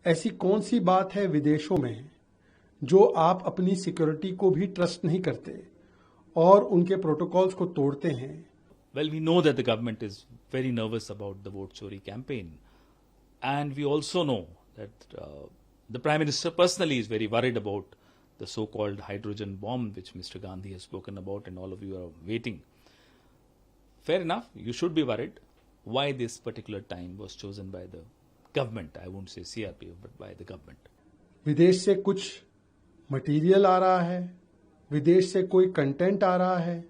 ऐसी कौन सी बात है विदेशों में जो आप अपनी सिक्योरिटी को भी ट्रस्ट नहीं करते और उनके प्रोटोकॉल्स को तोड़ते हैं? Well, we know that the government is very nervous about the vote chori campaign. And we also know that the Prime Minister personally is very worried about the so-called hydrogen bomb which Mr. Gandhi has spoken about and all of you are waiting. Fair enough, you should be worried. Why this particular time was chosen by the government? I won't say CRPF, but by the government. विदेश से कुछ material आ रहा है, विदेश से कोई content आ रहा है,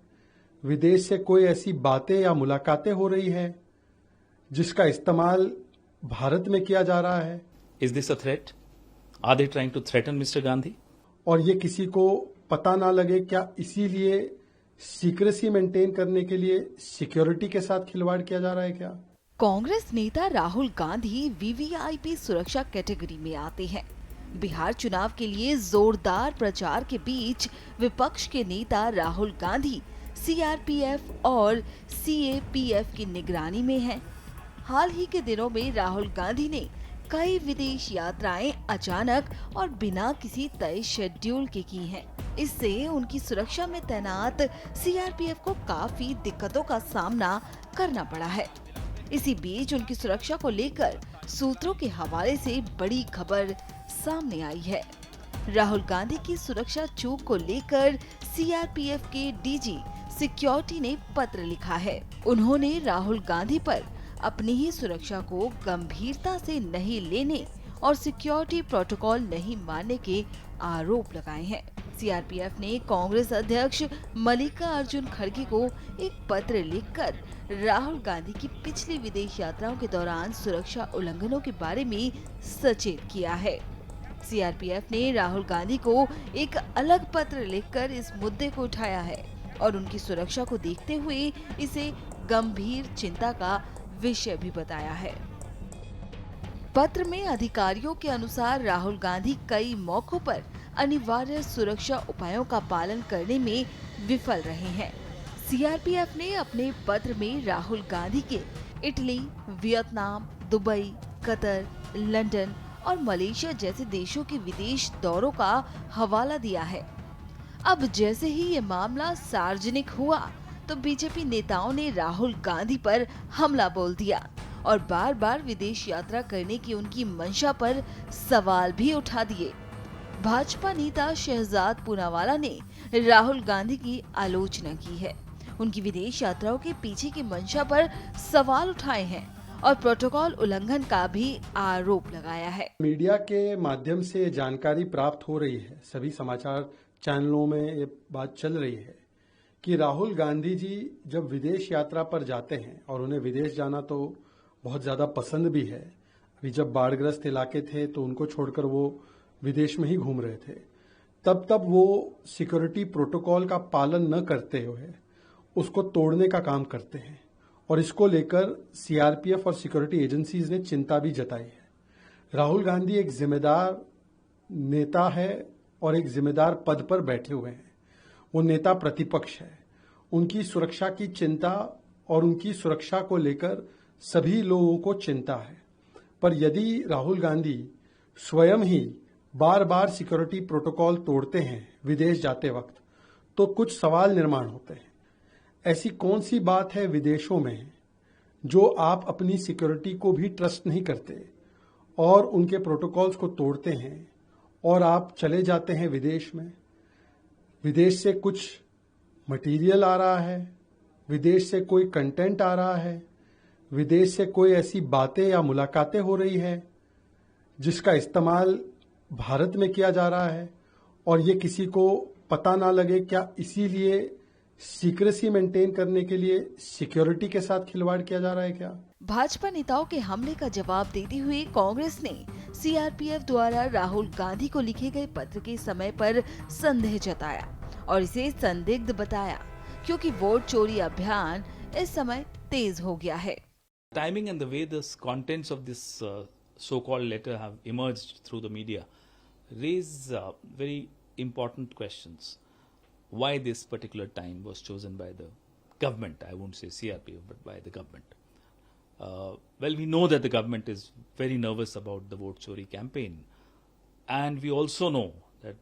विदेश से कोई ऐसी बातें या मुलाकातें हो रही है जिसका इस्तेमाल भारत में किया जा रहा है। Is this a threat? Are they trying to threaten Mr. Gandhi? और ये किसी को पता ना लगे क्या, इसीलिए सीक्रेसी मेंटेन करने के लिए सिक्योरिटी के साथ खिलवाड़ किया जा रहा है क्या? कांग्रेस नेता राहुल गांधी वीवीआईपी सुरक्षा कैटेगरी में आते हैं। बिहार चुनाव के लिए जोरदार प्रचार के बीच विपक्ष के नेता राहुल गांधी सीआरपीएफ और सीएपीएफ की निगरानी में हैं। हाल ही के दिनों में राहुल गांधी ने कई विदेश यात्राएं अचानक और बिना किसी तय शेड्यूल के की हैं। इससे उनकी सुरक्षा में तैनात सीआरपीएफ को काफी दिक्कतों का सामना करना पड़ा है। इसी बीच उनकी सुरक्षा को लेकर सूत्रों के हवाले से बड़ी खबर सामने आई है। राहुल गांधी की सुरक्षा चूक को लेकर सीआरपीएफ के डीजी सिक्योरिटी ने पत्र लिखा है। उन्होंने राहुल गांधी पर अपनी ही सुरक्षा को गंभीरता से नहीं लेने और सिक्योरिटी प्रोटोकॉल नहीं मानने के आरोप लगाए हैं। सीआरपीएफ ने कांग्रेस अध्यक्ष मल्लिकार्जुन खड़गे को एक पत्र लिखकर राहुल गांधी की पिछली विदेश यात्राओं के दौरान सुरक्षा उल्लंघनों के बारे में सचेत किया है। सीआरपीएफ ने राहुल गांधी को एक अलग पत्र लिखकर इस मुद्दे को उठाया है और उनकी सुरक्षा को देखते हुए इसे गंभीर चिंता का विषय भी बताया है। पत्र में अधिकारियों के अनुसार राहुल गांधी कई मौकों पर अनिवार्य सुरक्षा उपायों का पालन करने में विफल रहे हैं। सीआरपीएफ ने अपने पत्र में राहुल गांधी के Italy, Vietnam, Dubai, Qatar, London और मलेशिया जैसे देशों के विदेश दौरों का हवाला दिया है। अब जैसे ही ये मामला सार्वजनिक हुआ तो बीजेपी नेताओं ने राहुल गांधी पर हमला बोल दिया और बार बार विदेश यात्रा करने की उनकी मंशा पर सवाल भी उठा दिए। भाजपा नेता शहजाद पूनावाला ने राहुल गांधी की आलोचना की है। उनकी विदेश यात्राओं के पीछे की मंशा पर सवाल उठाए हैं और प्रोटोकॉल उल्लंघन का भी आरोप लगाया है। मीडिया के माध्यम से जानकारी प्राप्त हो रही है, सभी समाचार चैनलों में ये बात चल रही है कि राहुल गांधी जी जब विदेश यात्रा पर जाते हैं, और उन्हें विदेश जाना तो बहुत ज़्यादा पसंद भी है, अभी जब बाढ़ग्रस्त इलाके थे तो उनको छोड़कर वो विदेश में ही घूम रहे थे, तब वो सिक्योरिटी प्रोटोकॉल का पालन न करते हुए उसको तोड़ने का काम करते हैं और इसको लेकर सीआरपीएफ और सिक्योरिटी एजेंसीज ने चिंता भी जताई है। राहुल गांधी एक जिम्मेदार नेता है और एक जिम्मेदार पद पर बैठे हुए हैं। वो नेता प्रतिपक्ष है। उनकी सुरक्षा की चिंता और उनकी सुरक्षा को लेकर सभी लोगों को चिंता है। पर यदि राहुल गांधी स्वयं ही बार बार सिक्योरिटी प्रोटोकॉल तोड़ते हैं विदेश जाते वक्त, तो कुछ सवाल निर्माण होते हैं। ऐसी कौन सी बात है विदेशों में जो आप अपनी सिक्योरिटी को भी ट्रस्ट नहीं करते और उनके प्रोटोकॉल्स को तोड़ते हैं और आप चले जाते हैं विदेश में? विदेश से कुछ मटेरियल आ रहा है, विदेश से कोई कंटेंट आ रहा है, विदेश से कोई ऐसी बातें या मुलाकातें हो रही है जिसका इस्तेमाल भारत में किया जा रहा है और ये किसी को पता ना लगे क्या, इसीलिए सीक्रेसी मेंटेन करने के लिए सिक्योरिटी के साथ खिलवाड़ किया जा रहा है क्या? भाजपा नेताओं के हमले का जवाब देते हुए कांग्रेस ने सीआरपीएफ द्वारा राहुल गांधी को लिखे गए पत्र के समय पर संदेह जताया और इसे संदिग्ध बताया, क्योंकि वोट चोरी अभियान इस समय तेज हो गया है। Timing and the way the contents of this so-called letter have emerged through the media raise very important questions. Why this particular time was chosen by the government? I won't say CRPF, but by the government. Well, we know that the government is very nervous about the vote chori campaign. And we also know that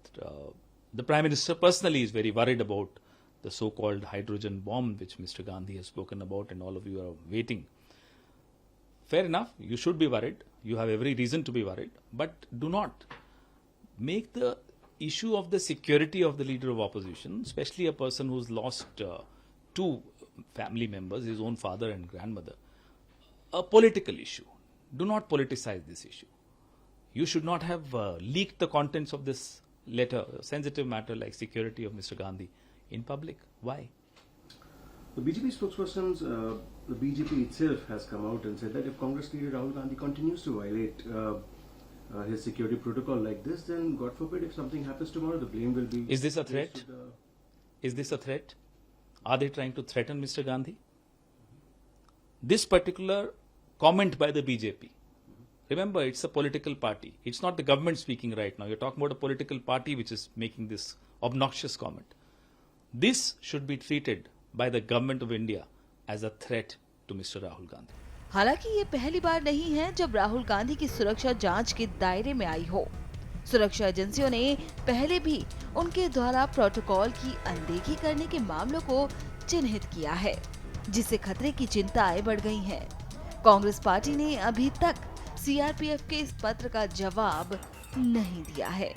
the Prime Minister personally is very worried about the so-called hydrogen bomb which Mr. Gandhi has spoken about, and all of you are waiting. Fair enough, you should be worried. You have every reason to be worried. But do not make the issue of the security of the leader of opposition, especially a person who's lost two family members, his own father and grandmother, a political issue. Do not politicize this issue. You should not have leaked the contents of this letter, a sensitive matter like security of Mr. Gandhi, in public. Why? The BJP spokespersons, the BJP itself has come out and said that if Congress leader Rahul Gandhi continues to violate his security protocol like this, then God forbid if something happens tomorrow, the blame will be... Is this a threat? Is this a threat? Are they trying to threaten Mr. Gandhi? This particular comment by the BJP, remember, it's a political party. It's not the government speaking right now. You're talking about a political party which is making this obnoxious comment. This should be treated by the government of India as a threat to Mr. Rahul Gandhi. हालांकि ये पहली बार नहीं है जब राहुल गांधी की सुरक्षा जांच के दायरे में आई हो। सुरक्षा एजेंसियों ने पहले भी उनके द्वारा प्रोटोकॉल की अनदेखी करने के मामलों को चिन्हित किया है, जिससे खतरे की चिंताएं बढ़ गई हैं। कांग्रेस पार्टी ने अभी तक सीआरपीएफ के इस पत्र का जवाब नहीं दिया है।